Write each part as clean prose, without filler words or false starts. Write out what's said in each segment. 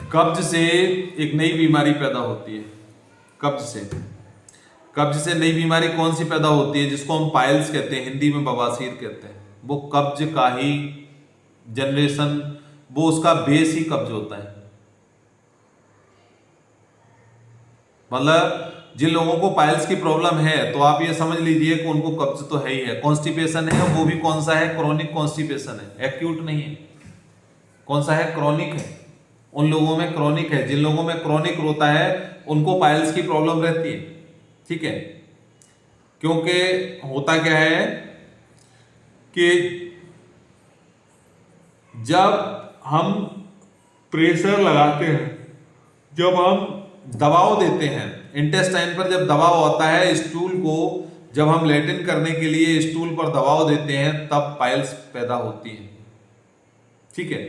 कब्ज से एक नई बीमारी पैदा होती है। कब्ज से नई बीमारी कौन सी पैदा होती है, जिसको हम पाइल्स कहते हैं, हिंदी में बवासीर कहते हैं। वो कब्ज का ही जनरेशन, वो उसका बेस ही कब्ज होता है। मतलब जिन लोगों को पाइल्स की प्रॉब्लम है तो आप ये समझ लीजिए कि उनको कब्ज तो है ही है। कॉन्स्टिपेशन है, वो भी कौन सा है, क्रोनिक कॉन्स्टिपेशन है, एक्यूट नहीं है। कौन सा है, क्रोनिक है। उन लोगों में क्रोनिक है, जिन लोगों में क्रोनिक होता है उनको पाइल्स की प्रॉब्लम रहती है। ठीक है, क्योंकि होता क्या है कि जब हम प्रेशर लगाते हैं, जब हम दबाव देते हैं इंटेस्टाइन पर, जब दबाव आता है स्टूल को, जब हम लैट्रिन करने के लिए स्टूल पर दबाव देते हैं तब पाइल्स पैदा होती हैं। ठीक है,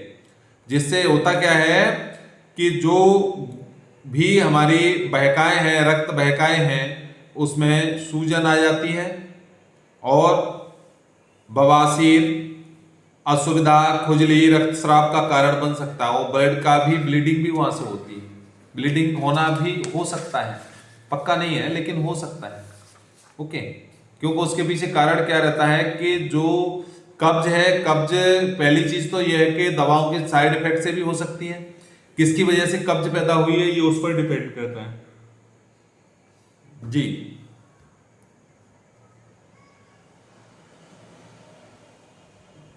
जिससे होता क्या है कि जो भी हमारी बहकाएं हैं, रक्त बहकाएं हैं, उसमें सूजन आ जाती है और बवासीर, असुविधा, खुजली, रक्तस्राव का कारण बन सकता है। और ब्लड का भी, ब्लीडिंग भी वहां से होती है। ब्लीडिंग होना भी हो सकता है, पक्का नहीं है लेकिन हो सकता है। ओके, क्योंकि उसके पीछे कारण क्या रहता है कि जो कब्ज है, कब्ज पहली चीज तो यह है कि दवाओं के साइड इफेक्ट से भी हो सकती है। किसकी वजह से कब्ज पैदा हुई है ये उस पर डिपेंड करता है। जी,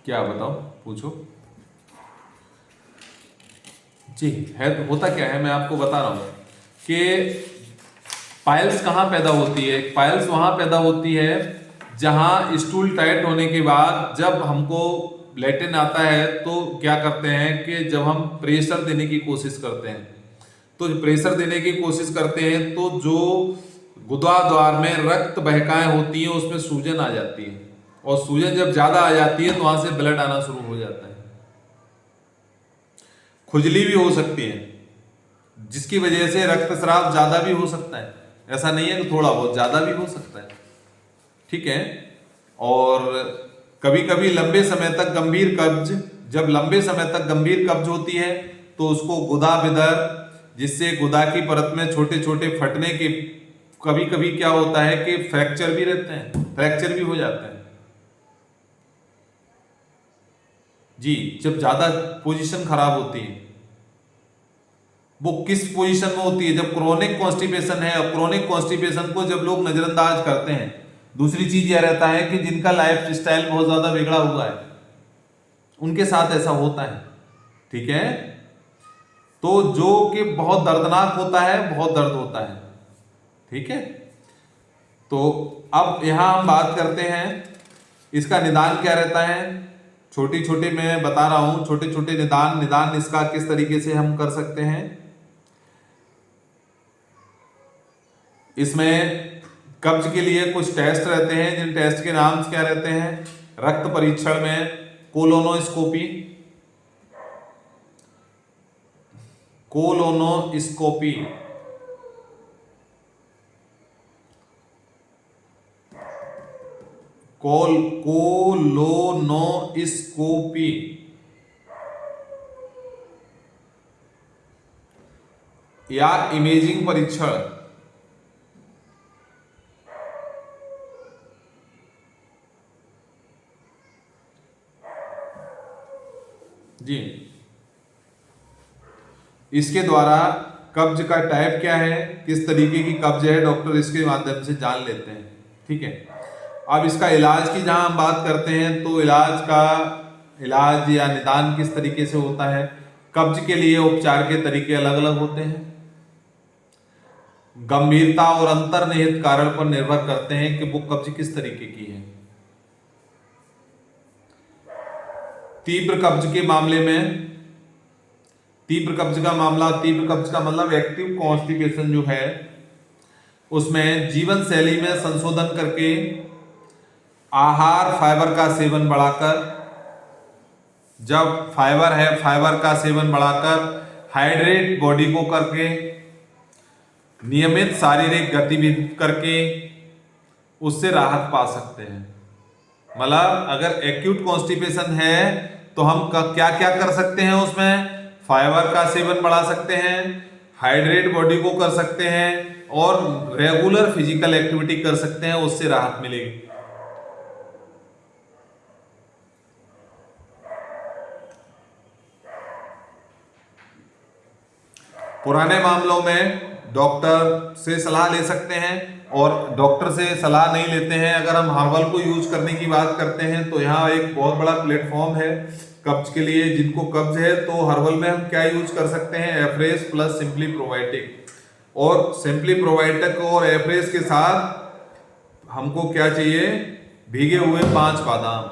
क्या बताओ, पूछो। जी है, होता क्या है मैं आपको बता रहा हूं कि पाइल्स कहाँ पैदा होती है। पाइल्स वहां पैदा होती है जहां स्टूल टाइट होने के बाद जब हमको लैट्रिन आता है तो क्या करते हैं कि जब हम प्रेशर देने की कोशिश करते हैं, तो प्रेशर देने की कोशिश करते हैं तो जो गुदा द्वार में रक्त बहकाएं होती हैं उसमें सूजन आ जाती है, और सूजन जब ज्यादा आ जाती है तो वहां से ब्लड आना शुरू हो जाता है। खुजली भी हो सकती है, जिसकी वजह से रक्तस्राव ज्यादा भी हो सकता है। ऐसा नहीं है कि थोड़ा बहुत, ज्यादा भी हो सकता है। ठीक है, और कभी कभी लंबे समय तक गंभीर कब्ज, जब लंबे समय तक गंभीर कब्ज होती है तो उसको गुदा बिदर, जिससे गुदा की परत में छोटे छोटे फटने के, कभी कभी क्या होता है कि फ्रैक्चर भी रहते हैं, फ्रैक्चर भी हो जाते हैं। जी, जब ज्यादा पोजीशन खराब होती है। वो किस पोजीशन में होती है, जब क्रोनिक कॉन्स्टिपेशन है। और क्रोनिक कॉन्स्टिपेशन को जब लोग नजरअंदाज करते हैं, दूसरी चीज यह रहता है कि जिनका लाइफ स्टाइल बहुत ज्यादा बिगड़ा हुआ है उनके साथ ऐसा होता है। ठीक है, तो जो कि बहुत दर्दनाक होता है, बहुत दर्द होता है। ठीक है, तो अब यहां हम बात करते हैं इसका निदान क्या रहता है। छोटी छोटी मैं बता रहा हूं, छोटे छोटे निदान इसका किस तरीके से हम कर सकते हैं। इसमें कब्ज के लिए कुछ टेस्ट रहते हैं, जिन टेस्ट के नाम क्या रहते हैं। रक्त परीक्षण में कोलोनोस्कोपी, कोलोनोस्कोपी, कोलोनोस्कोपी, या इमेजिंग परीक्षण। जी, इसके द्वारा कब्ज का टाइप क्या है, किस तरीके की कब्ज है, डॉक्टर इसके माध्यम से जान लेते हैं। ठीक है, अब इसका इलाज की जहां हम बात करते हैं तो इलाज या निदान किस तरीके से होता है। कब्ज के लिए उपचार के तरीके अलग अलग होते हैं, गंभीरता और अंतर्निहित कारण पर निर्भर करते हैं कि वो कब्ज किस तरीके की है। तीव्र कब्ज के मामले में, तीव्र कब्ज का मतलब एक्टिव कॉन्स्टिपेशन जो है, उसमें जीवन शैली में संशोधन करके, आहार फाइबर का सेवन बढ़ाकर, जब फाइबर है फाइबर का सेवन बढ़ाकर, हाइड्रेट बॉडी को करके, नियमित शारीरिक गतिविधि करके उससे राहत पा सकते हैं। मतलब अगर एक्यूट कॉन्स्टिपेशन है तो हम क्या क्या कर सकते हैं उसमें। फाइबर का सेवन बढ़ा सकते हैं, हाइड्रेट बॉडी को कर सकते हैं और रेगुलर फिजिकल एक्टिविटी कर सकते हैं, उससे राहत मिलेगी। पुराने मामलों में डॉक्टर से सलाह ले सकते हैं, और डॉक्टर से सलाह नहीं लेते हैं, अगर हम हर्बल को यूज करने की बात करते हैं तो यहाँ एक बहुत बड़ा प्लेटफॉर्म है कब्ज के लिए। जिनको कब्ज है तो हर्बल में हम क्या यूज कर सकते हैं, एफ्रेस प्लस सिंपली प्रोबायोटिक। और सिंपली प्रोबायोटिक और एफ्रेस के साथ हमको क्या चाहिए, भीगे हुए 5 बादाम।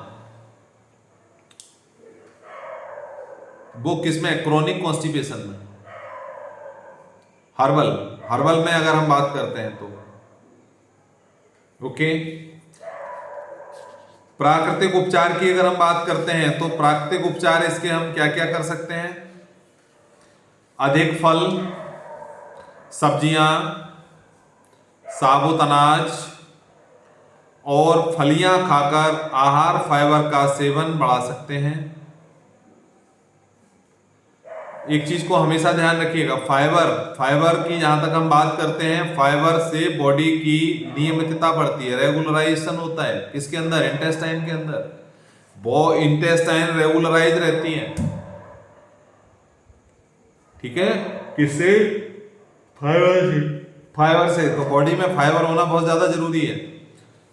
वो किसमें, क्रोनिक कॉन्स्टिपेशन में। हर्बल में अगर हम बात करते हैं तो ओके। प्राकृतिक उपचार की अगर हम बात करते हैं तो प्राकृतिक उपचार इसके हम क्या क्या कर सकते हैं, अधिक फल, सब्जियां, साबुत अनाज और फलियां खाकर आहार फाइबर का सेवन बढ़ा सकते हैं। एक चीज को हमेशा ध्यान रखिएगा, फाइबर की जहां तक हम बात करते हैं, फाइबर से बॉडी की नियमितता बढ़ती है, रेगुलराइजेशन होता है। किसके अंदर, इंटेस्टाइन के अंदर। वो इंटेस्टाइन रेगुलराइज रहती है, ठीक है, किससे, फाइबर से। तो बॉडी में फाइबर होना बहुत ज्यादा जरूरी है।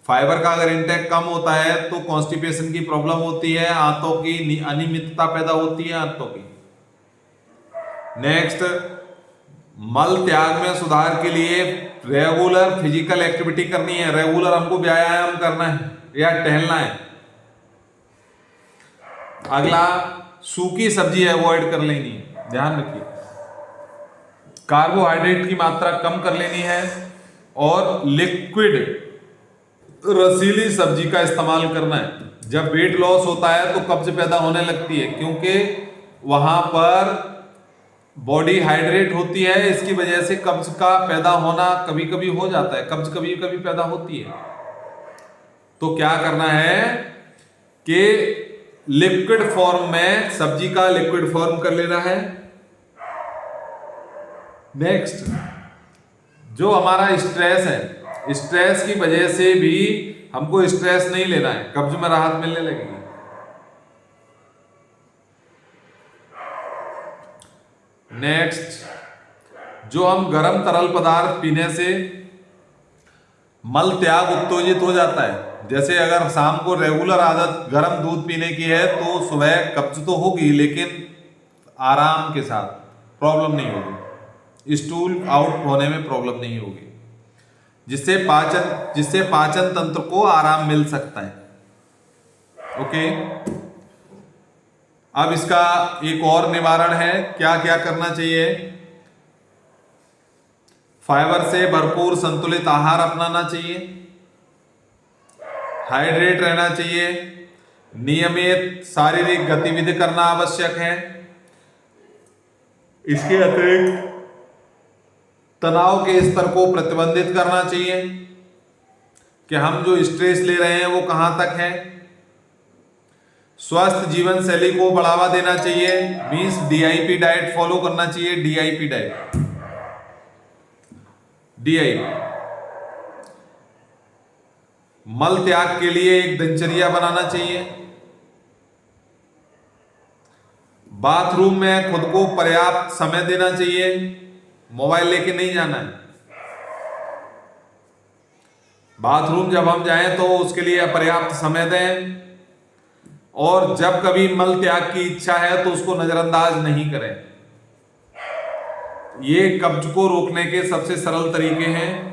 फाइबर का अगर इंटेक कम होता है तो कॉन्स्टिपेशन की प्रॉब्लम होती है, आंतों की अनियमितता पैदा होती है, आंतों की। नेक्स्ट, मल त्याग में सुधार के लिए रेगुलर फिजिकल एक्टिविटी करनी है। रेगुलर हमको व्यायाम करना है या टहलना है। अगला, सूखी सब्जी अवॉइड कर लेनी है, ध्यान रखिए। कार्बोहाइड्रेट की मात्रा कम कर लेनी है और लिक्विड रसीली सब्जी का इस्तेमाल करना है। जब वेट लॉस होता है तो कब्ज पैदा होने लगती है, क्योंकि वहां पर बॉडी हाइड्रेट होती है, इसकी वजह से कब्ज का पैदा होना कभी कभी हो जाता है, कब्ज कभी कभी पैदा होती है। तो क्या करना है कि लिक्विड फॉर्म में सब्जी का लिक्विड फॉर्म कर लेना है। नेक्स्ट, जो हमारा स्ट्रेस है, स्ट्रेस की वजह से भी हमको स्ट्रेस नहीं लेना है, कब्ज में राहत मिलने लगेगी। नेक्स्ट, जो हम गर्म तरल पदार्थ पीने से मल त्याग उत्तेजित हो जाता है। जैसे अगर शाम को रेगुलर आदत गर्म दूध पीने की है तो सुबह कब्ज तो होगी, लेकिन आराम के साथ, प्रॉब्लम नहीं होगी, स्टूल आउट होने में प्रॉब्लम नहीं होगी, जिससे पाचन तंत्र को आराम मिल सकता है। ओके, अब इसका एक और निवारण है, क्या क्या करना चाहिए। फाइबर से भरपूर संतुलित आहार अपनाना चाहिए, हाइड्रेट रहना चाहिए, नियमित शारीरिक गतिविधि करना आवश्यक है। इसके अतिरिक्त तनाव के स्तर को प्रतिबंधित करना चाहिए कि हम जो स्ट्रेस ले रहे हैं वो कहां तक है। स्वस्थ जीवन शैली को बढ़ावा देना चाहिए, मींस डीआईपी डाइट फॉलो करना चाहिए। डीआईपी डाइट, डीआईपी मल त्याग के लिए एक दिनचर्या बनाना चाहिए। बाथरूम में खुद को पर्याप्त समय देना चाहिए, मोबाइल लेके नहीं जाना है। बाथरूम जब हम जाएं तो उसके लिए पर्याप्त समय दें, और जब कभी मल त्याग की इच्छा है तो उसको नजरअंदाज नहीं करें। ये कब्ज को रोकने के सबसे सरल तरीके हैं।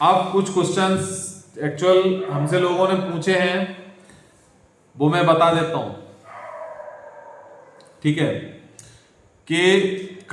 अब कुछ क्वेश्चंस एक्चुअल हमसे लोगों ने पूछे हैं, वो मैं बता देता हूं, ठीक है, कि